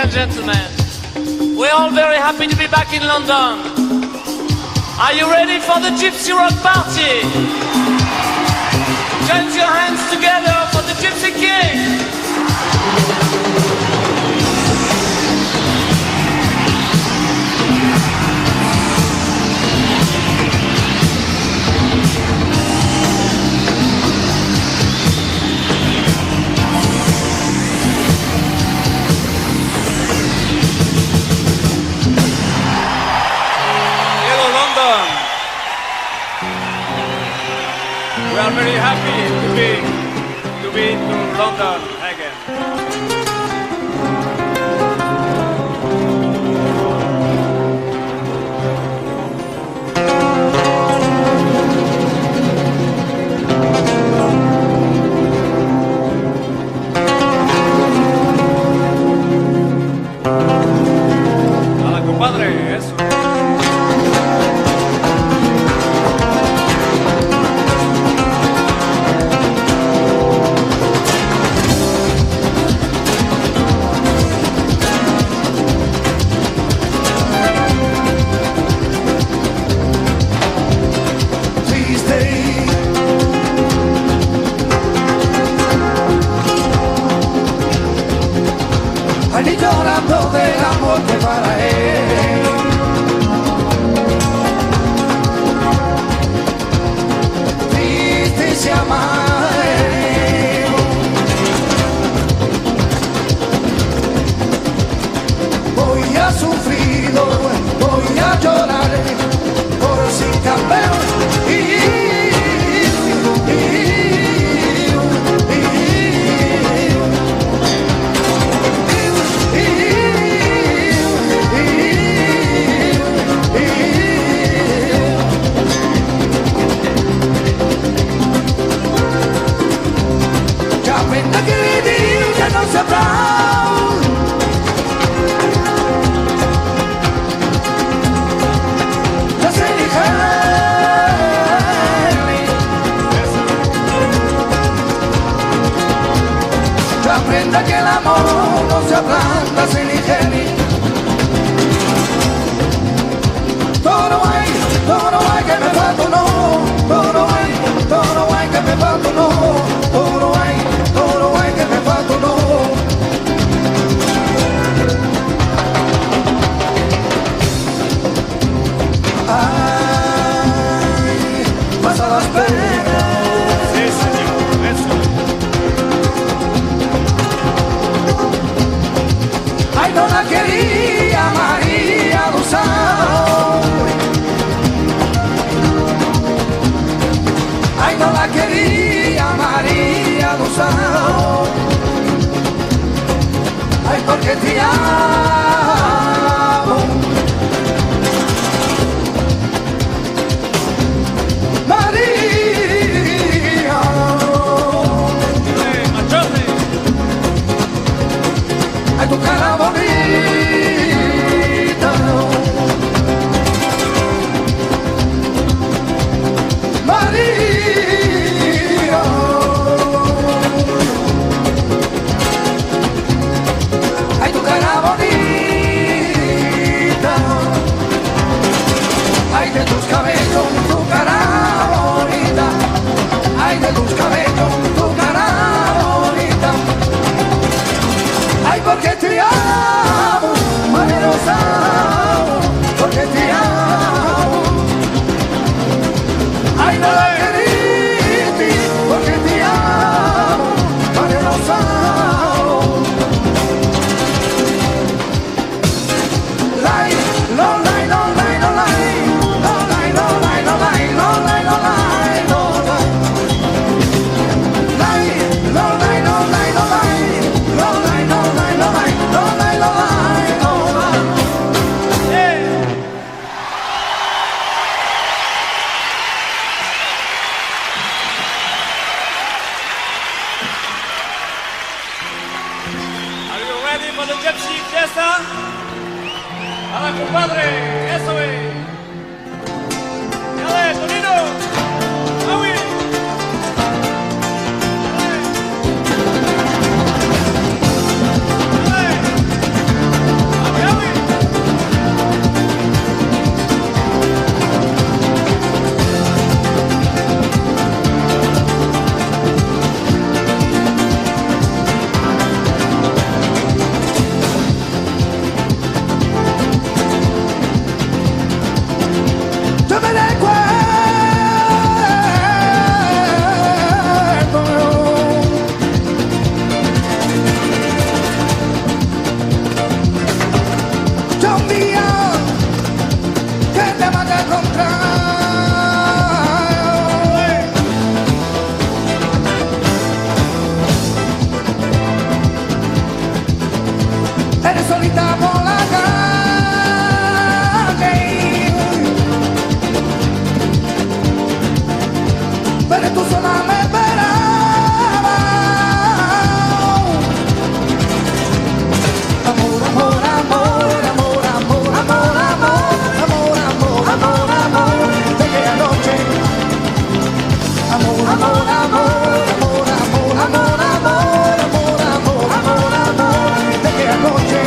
and gentlemen, we're all very happy to be back in London. Are you ready for the Gypsy Rock Party? Join your hands together for the Gypsy King! We are very happy to be to London again. Hola, compadre, eso. Allí llorando del amor que para él triste se ama él. Voy a sufrir, voy a llorar por sin campeón. Aprenda que vivir ya no sabrá. Ya se elige. Ya aprenda que el amor no se ablanda, se elige. Todo hay que me falta no. Todo hay que me falta no. Todo hay que me falta no. Ay, pasa las penas. Sí, señor, eso. Ay, no la quería María Luzao. Ay, no la quería María Luzao. Ay, porque te amo. María. Machote. Ay, tu cara bonita. María. Ay, tu cara bonita. Ay, de tus cabellos, tu cara bonita. Ay, de tus cabellos, tu cara bonita. Ay, porque te amo, María, porque te amo. Ay, no la queriste, porque te amo, María Rosao. Lai, no, lai, no, lai, no, lai, no, lai, no, lai, no, lai, no, lai, no, lai, no, lai. Lai, no, lai, no, lai, no, lai, no, lai, no, lai, no, lai, no, lai, no, lai, no, lai. Are you ready for the Gypsy Fiesta? Hola, compadre, eso es. Dale, Tonino. Aui. Dale. Dale. Amor, amor, amor, amor, amor, amor, amor, amor, amor, amor, amor, de que anoche.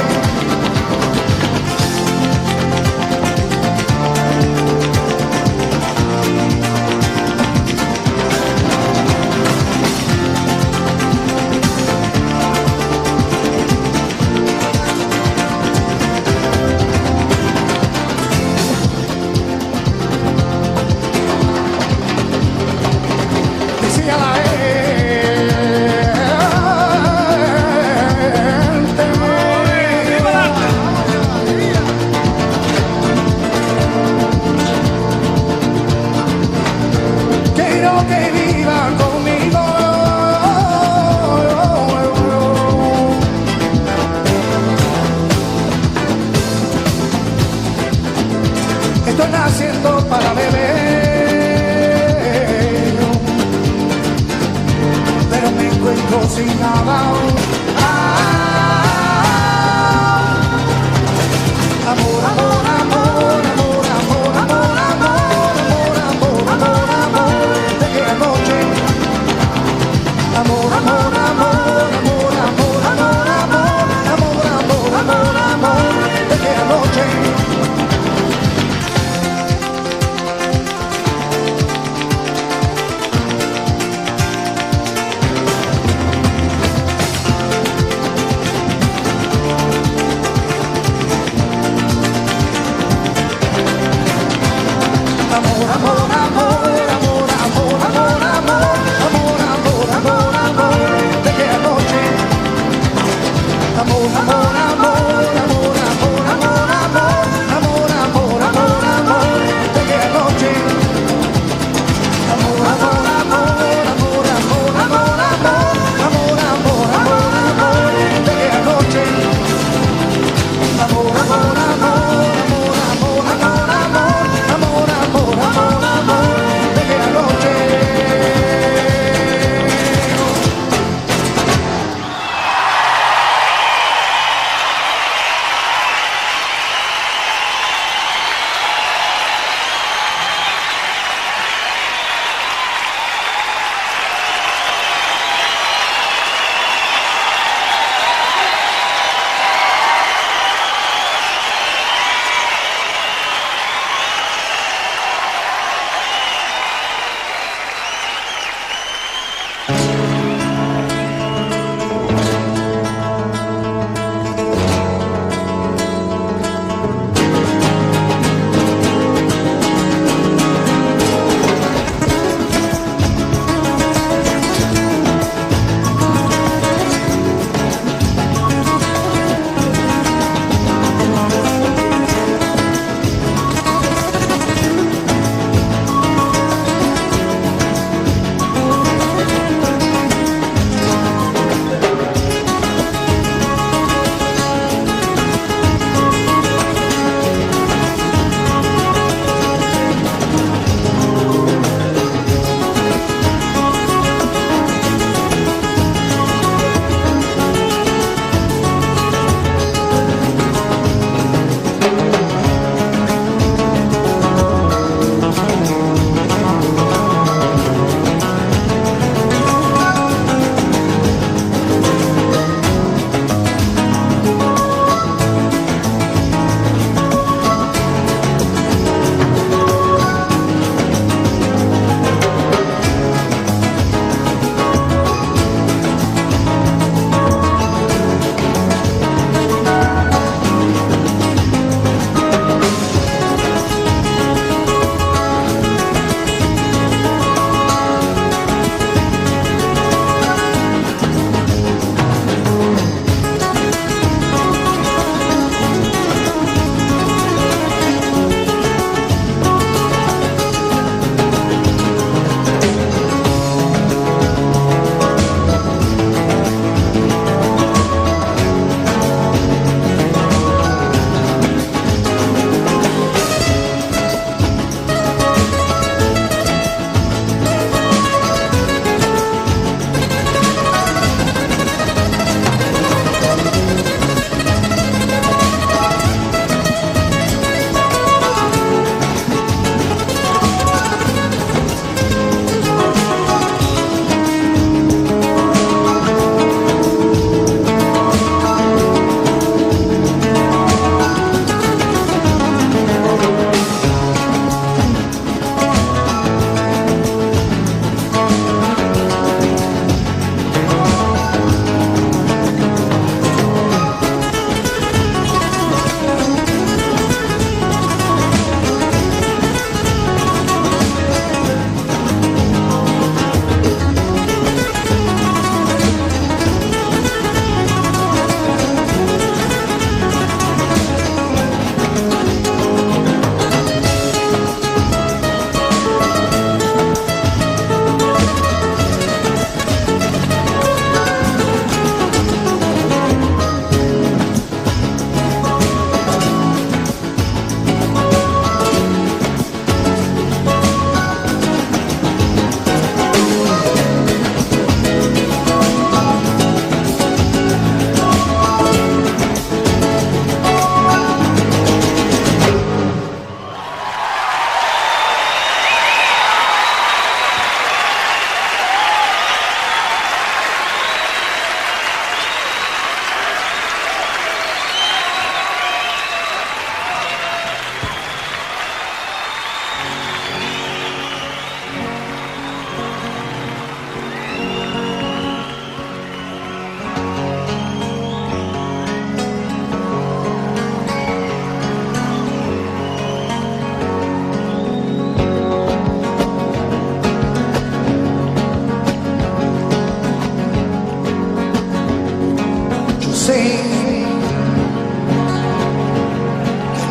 Decía la quiero que viva conmigo. Estoy naciendo para beber, pero me encuentro sin nada. Amor, amor, amor, amor, amor, amor, amor, amor, amor, amor, amor, de que anoche. Amor, amor, amor, amor, amor, amor, amor, amor, amor, amor, amor, de que anoche.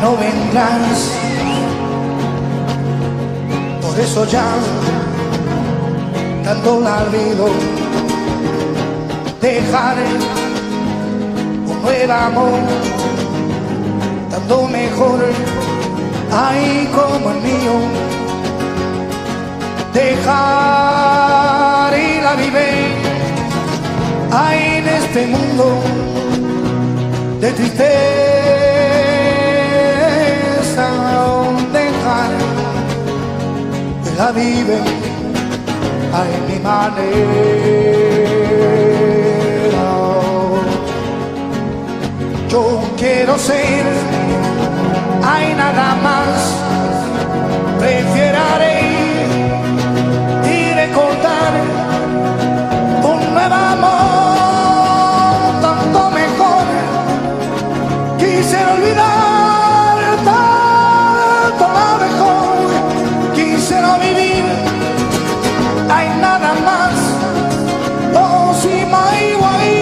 no vendrás. Por eso ya tanto la olvido, dejaré un nuevo amor, tanto mejor, ay como el mío. Dejar y la vive, ay en este mundo de tristeza, dejar y la vive, ay mi manera. Yo quiero ser, ay nada más, prefiero recordar un nuevo amor, tanto mejor. Quisiera olvidar tanto lo mejor, quisiera vivir, hay nada más. Oh, si my way.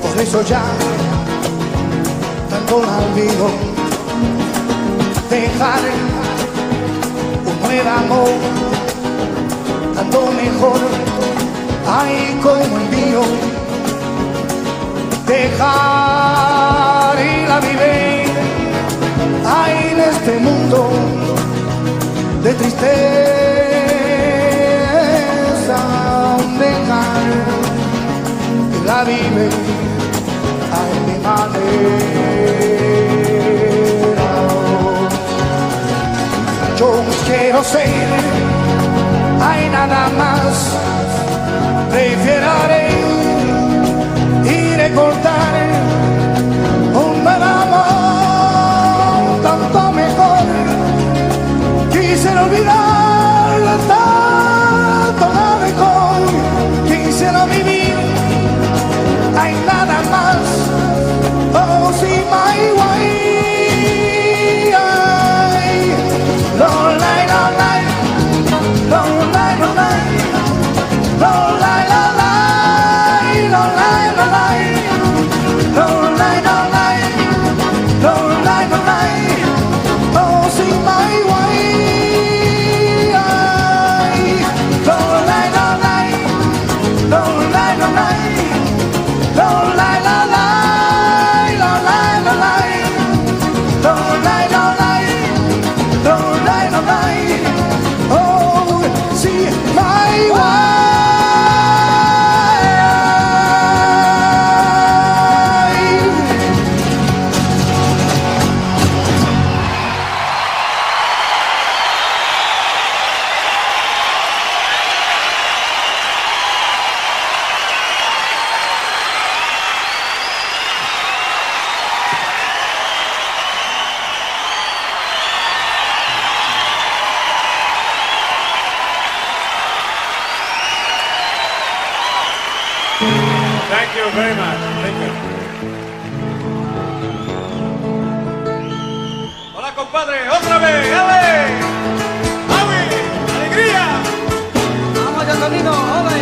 Por eso ya tanto la olvido, dejar un nuevo amor, tanto mejor, ay como el mío. Dejar y la vivir, ay en este mundo de tristeza, dejar la vive a mi manera. Yo quiero ser, hay nada más, prefiero y recordar un nuevo amor, tanto mejor. Quisiera olvidar tanto lo mejor, quisiera vivir, hay nada más. Oh, see my way. Don't lie, don't lie. Don't lie, don't lie. Don't lie, don't lie. Don't lie, don't lie. Don't lie, don't lie. Don't lie, don't lie. Oh, see my way. Don't lie, don't lie. Don't lie, don't lie. Don't lie, don't lie, don't lie, don't lie, don't lie, don't lie, don't lie, don't lie. Oh, see my way. Thank you very much. Thank you. Hola, compadre. Otra vez. ¡Ale! ¡Awi! ¡Alegría! Vamos, Antonino. ¡Ole!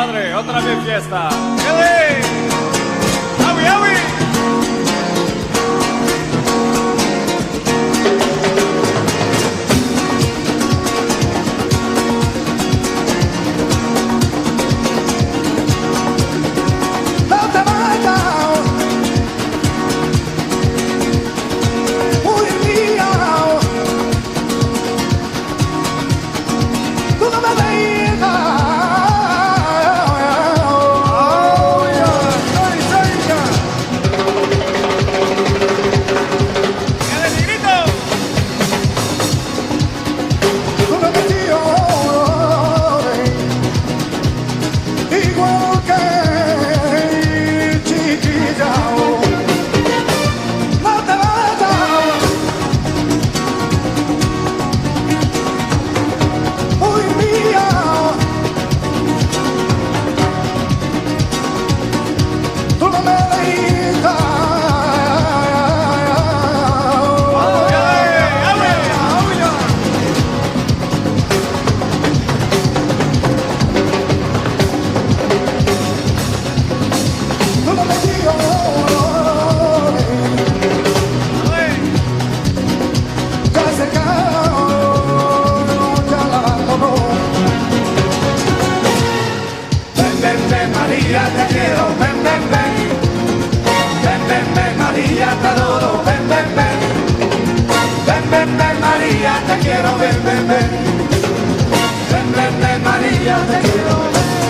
compadre, otra vez fiesta. ¡Quede! ¡Awi, awi!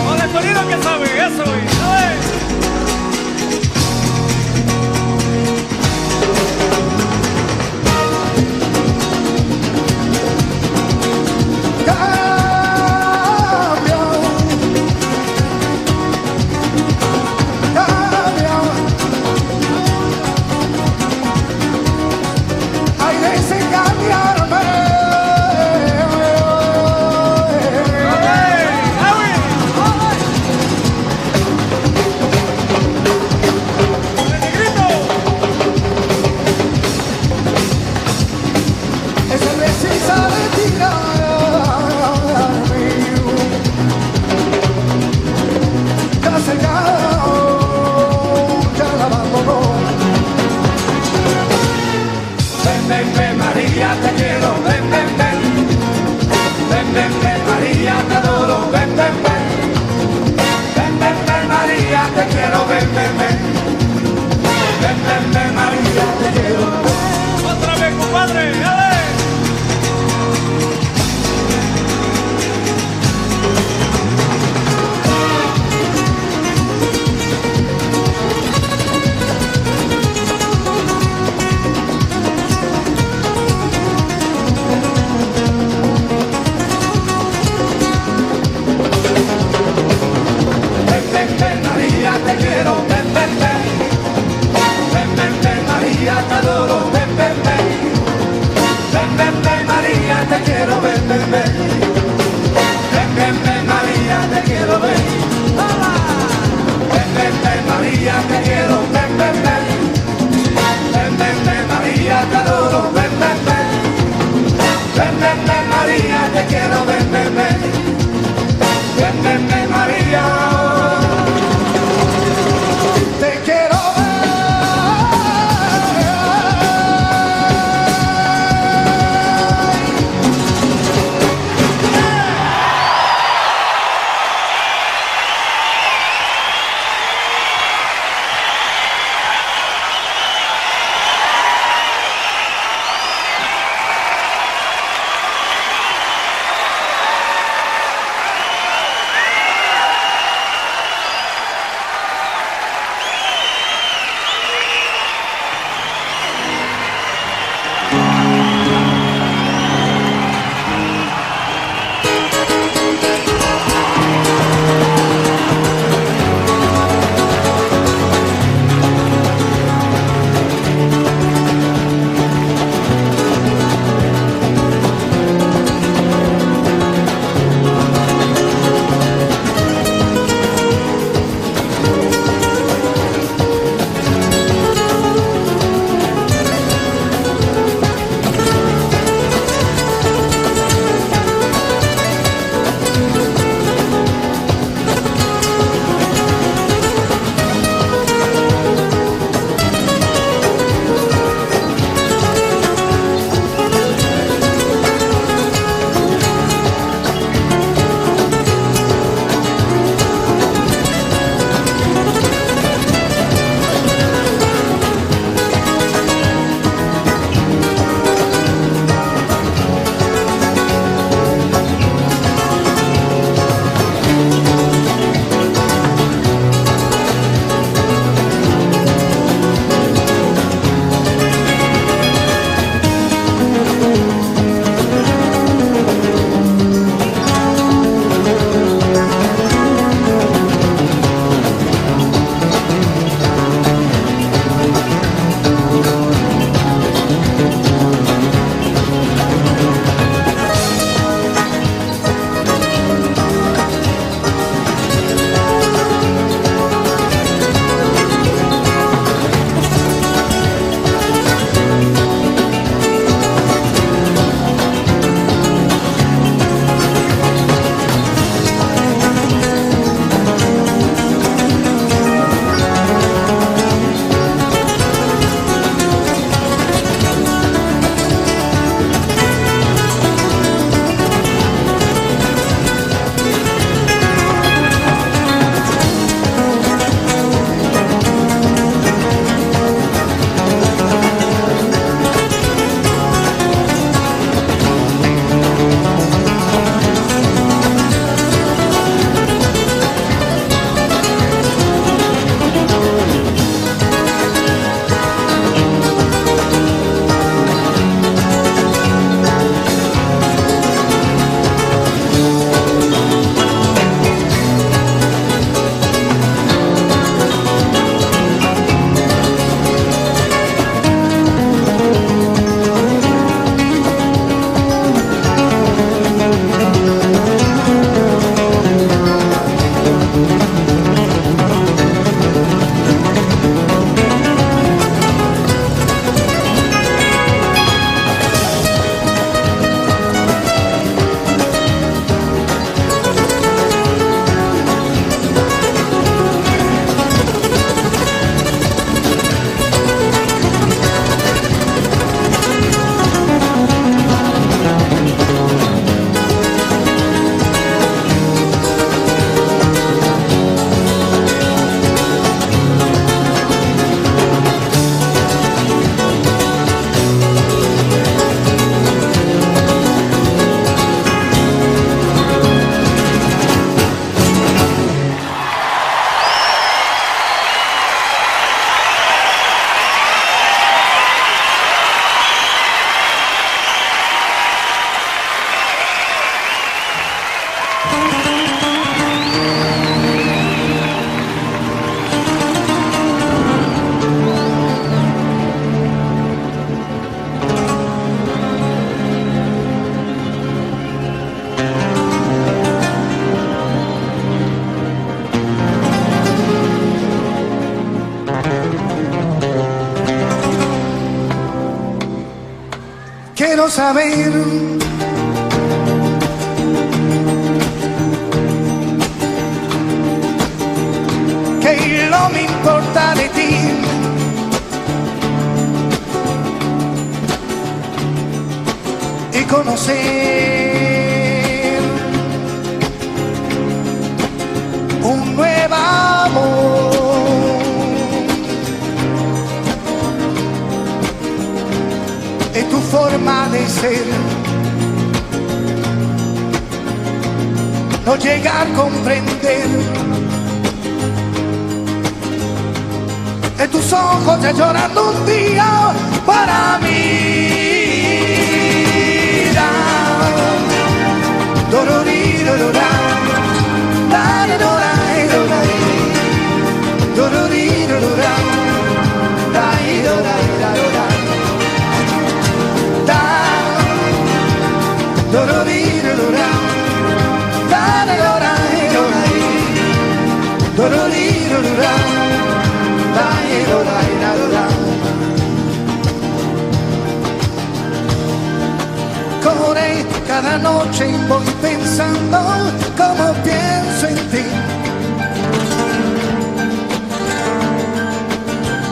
Con el sonido que sabe, eso, güey. quiero saber que no me importa de ti. Y conocer un nuevo amor. Es tu forma de ser, no llegar a comprender. De tus ojos ya llorando un día para mí. Corre, cada noche voy pensando como pienso en ti.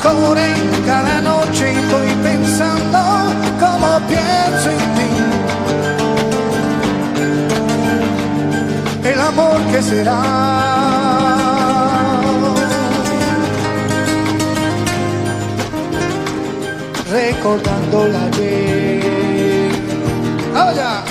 Corre, cada noche voy pensando como pienso en ti. El amor que será, recordando la ayer. ¡Oh, ya!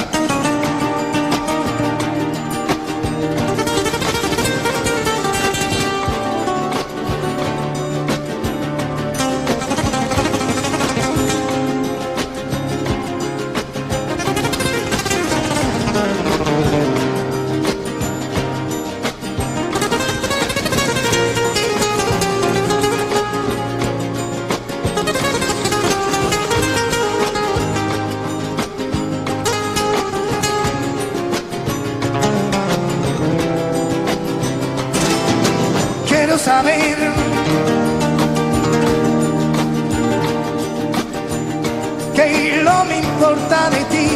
Quiero saber que no me importa de ti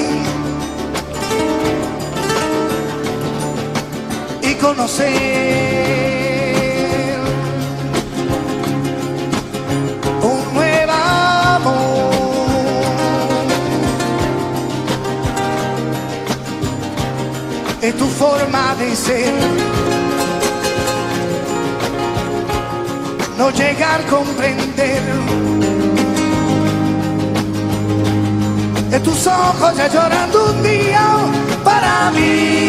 y conocer un nuevo amor. Es tu forma de ser, no llegar a comprender. De tus ojos ya llorando un día para mí.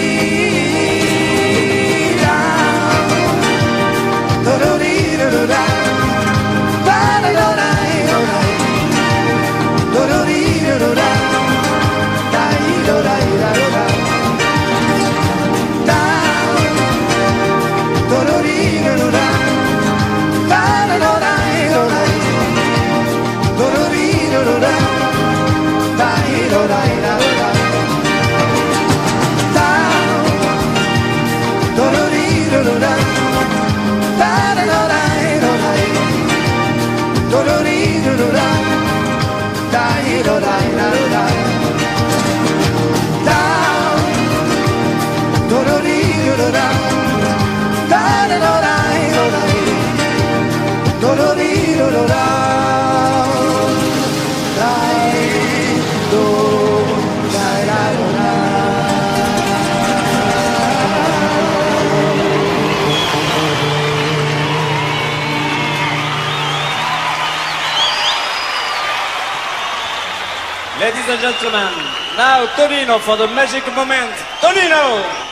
Ladies and gentlemen, now Tonino for the magic moment. Tonino!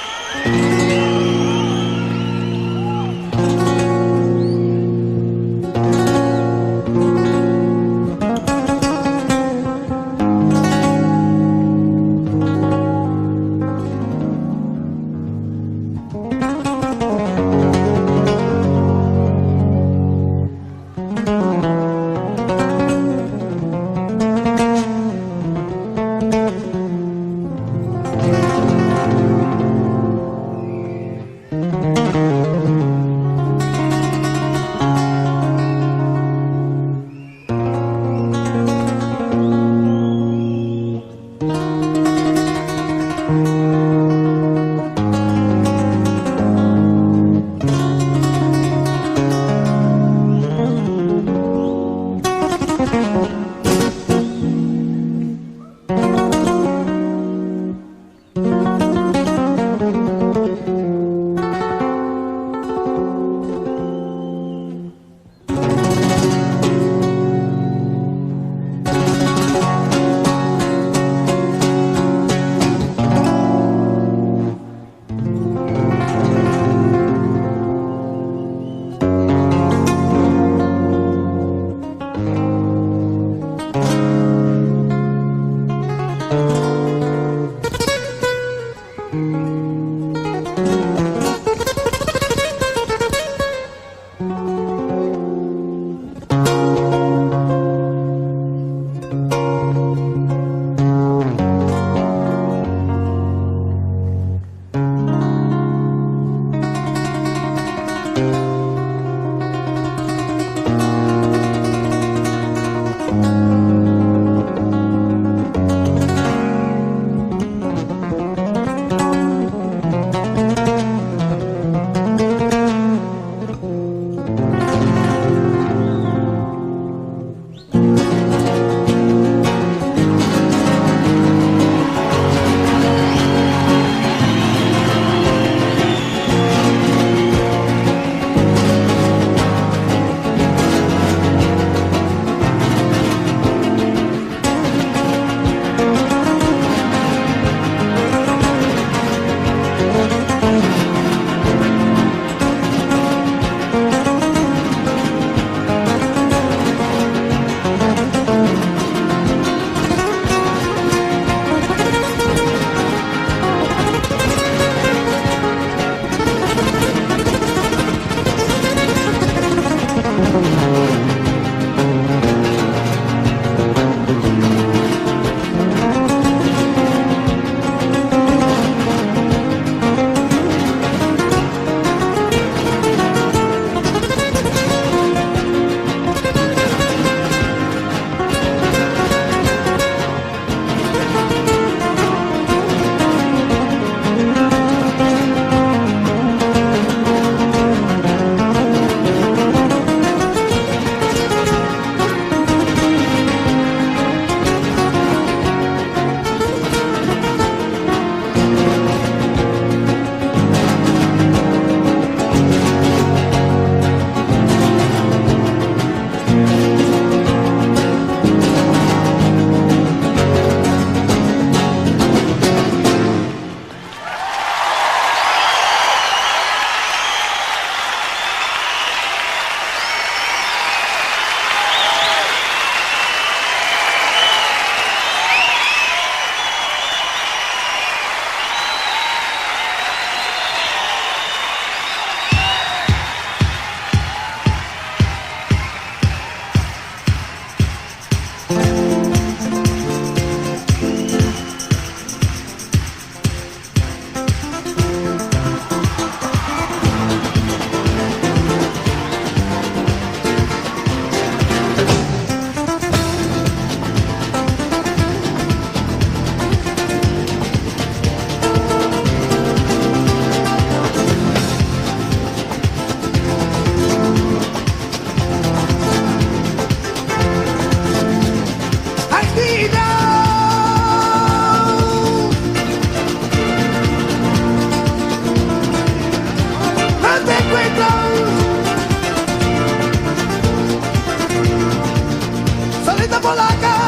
solita por la calle.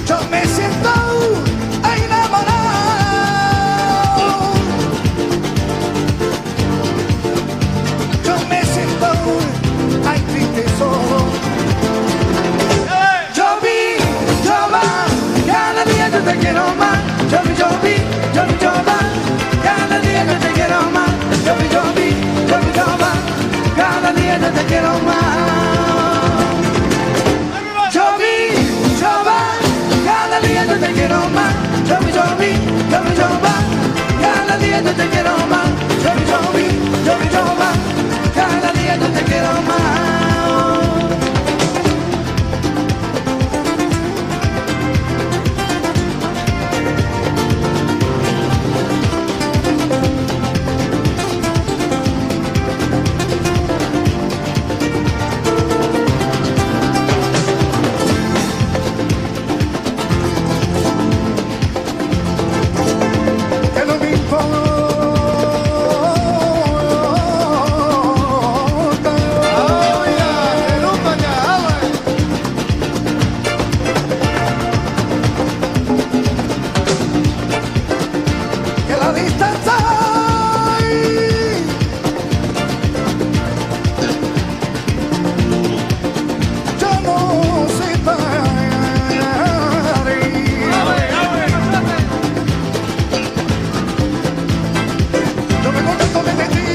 Yo me siento enamorado. Yo me siento ay triste solo. Yo vi, yo va, cada día yo te quiero más. Yo vi, yo vi, yo vi, yo va, cada día yo te quiero más. Yo vi, yo vi, yo vi, yo va, cada día yo te quiero más. Yo vi, yo va, cada día yo te quiero más. Yo vi, yo vi, yo vi, yo va, cada día yo te quiero más. Yo vi, yo vi, yo vi, yo va, cada día yo te quiero más. Que no me importa. Que la distancia yo no sé yo me contento de ti.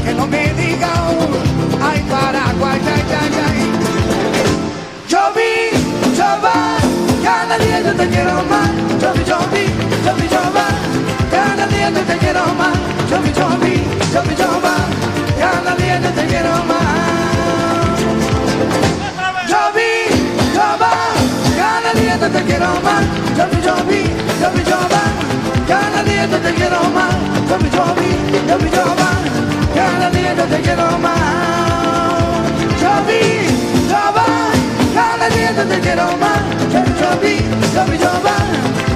Que no me diga ay Paraguay, ay, ay, ay. Yo vi, yo va, cada día yo te quiero más. Yo vi, yo vi, yo vi, yo va, cada día yo te quiero más. Yo vi, yo vi, yo vi, yo va, cada día yo te quiero más. Yo vi, yo va, cada día yo te quiero más. Yo vi, yo vi, yo vi, yo va, cada día yo te quiero más. Yo vi, yo vi, yo vi, yo va, cada día yo te quiero más. Yo vi, yo va, cada día yo te quiero más. Yo vi, yo vi, yo va,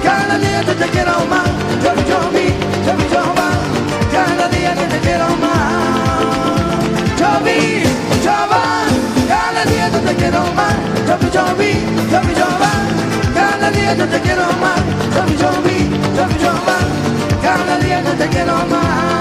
cada día yo te quiero más. Yo vi, yo vi, yo vi, yo va, cada día yo te quiero más. Yo vi, yo va, cada día yo te quiero más. Yo vi, yo vi, yo vi, yo va, cada día yo te quiero más. Yo vi, yo vi, yo vi, yo va, cada día yo te quiero más.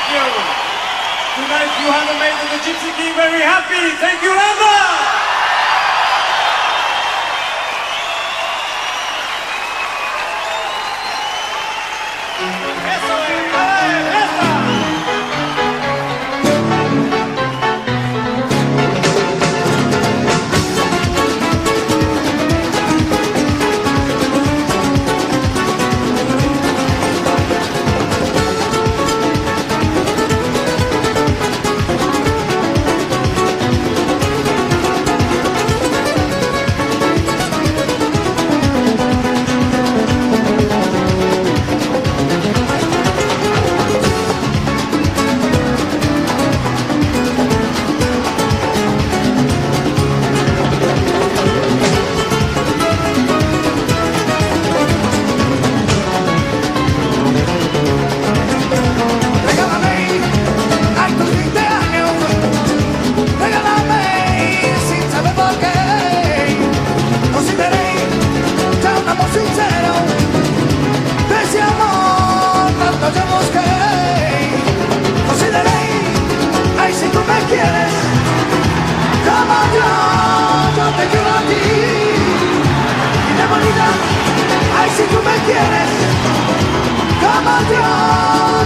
Thank you. Tonight you have made the Gypsy King very happy. Thank you, Landa. Eso es, esa.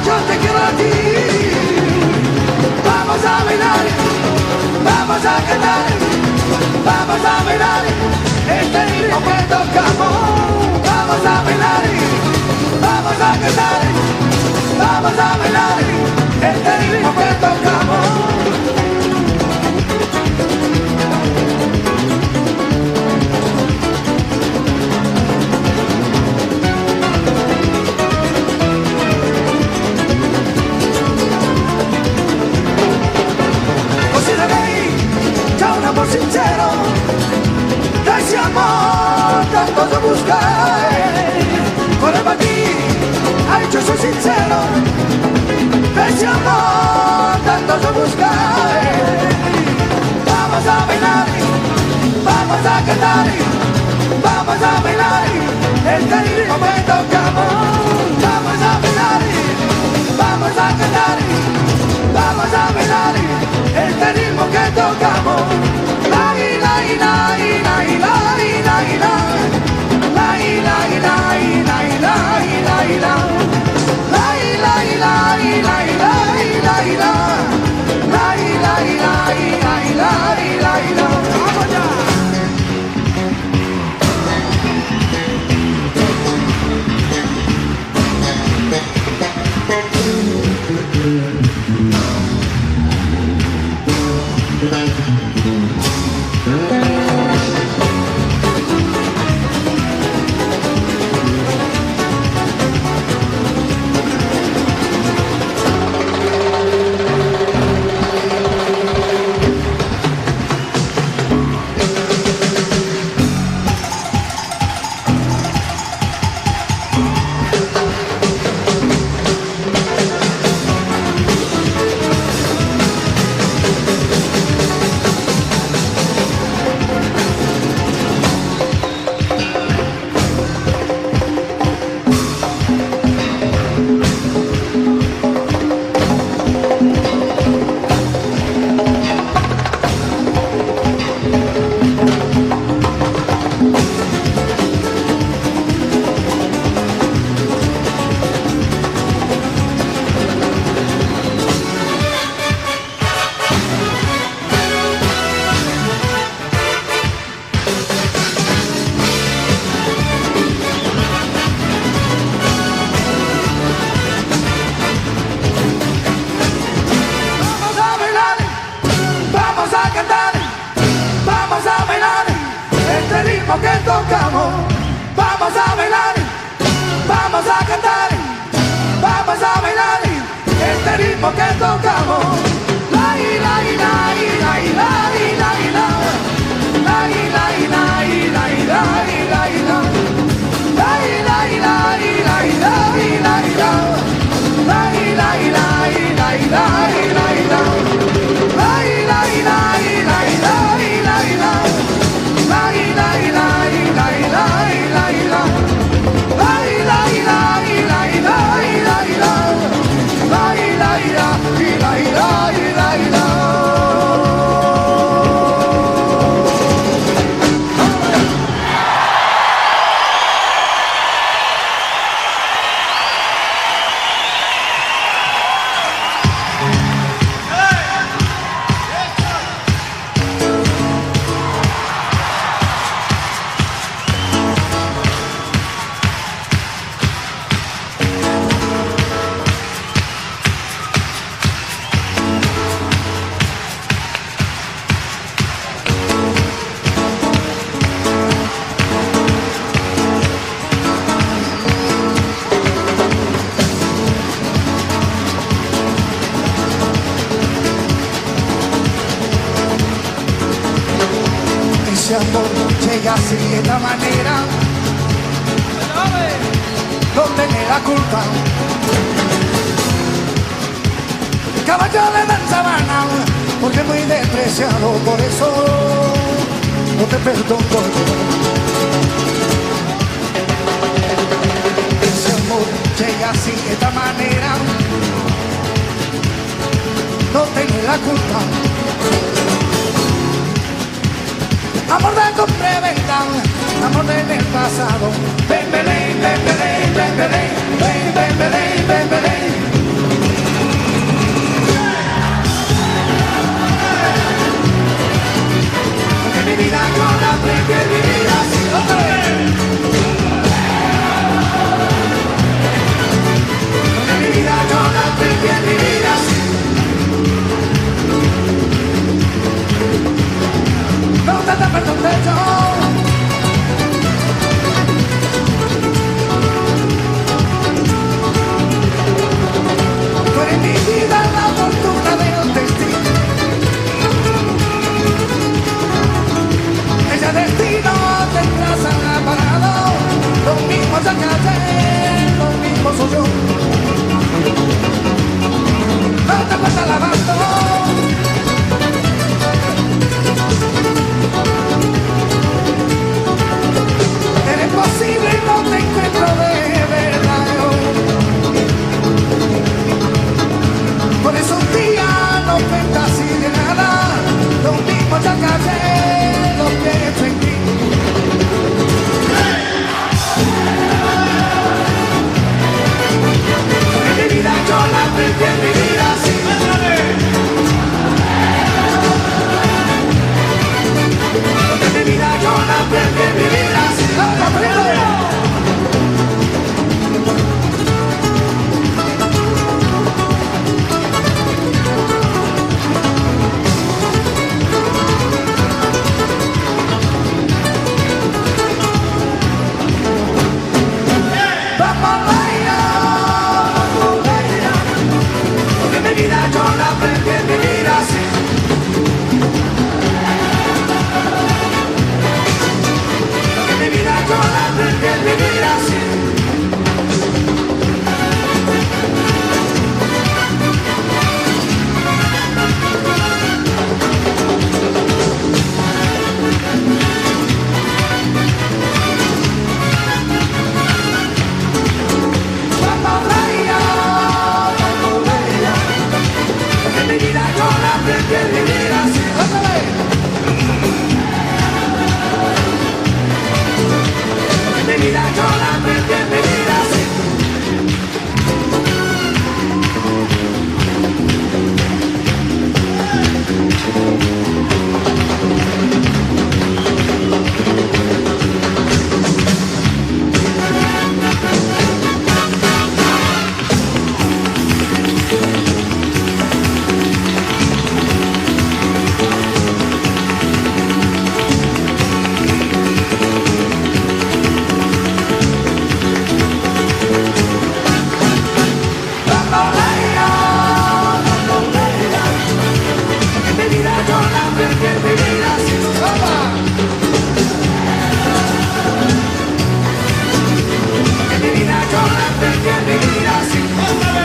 yo te quiero a ti. Vamos a bailar, vamos a cantar, vamos a bailar este ritmo que tocamos. Vamos a bailar, a cantar, vamos a bailar este ritmo que tocamos. Por sincero, que ese amor tanto se busca, por el para ti, ay, yo soy sincero, que ese amor tanto se busca. Vamos a bailar, vamos a cantar, vamos a bailar, este ritmo que tocamos. Vamos a bailar, vamos a cantar, vamos a bailar, este ritmo que tocamos. Que tocamos, vamos a bailar, vamos a cantar, vamos a bailar este ritmo que tocamos. La la la la la la la la la la la la ese amor llega así de esta manera, no tiene la culpa. Caballo de la sabana, porque muy despreciado, por eso no te perdono. Ese amor llega así de esta manera, no tiene la culpa. Amor de compra venta, amor del pasado. Ven, ven, ven, ven, ven, ven, ven, ven, ven, ven, ven, ven, ven. Porque mi vida no la aprendí a vivir así otra vez. vivir así.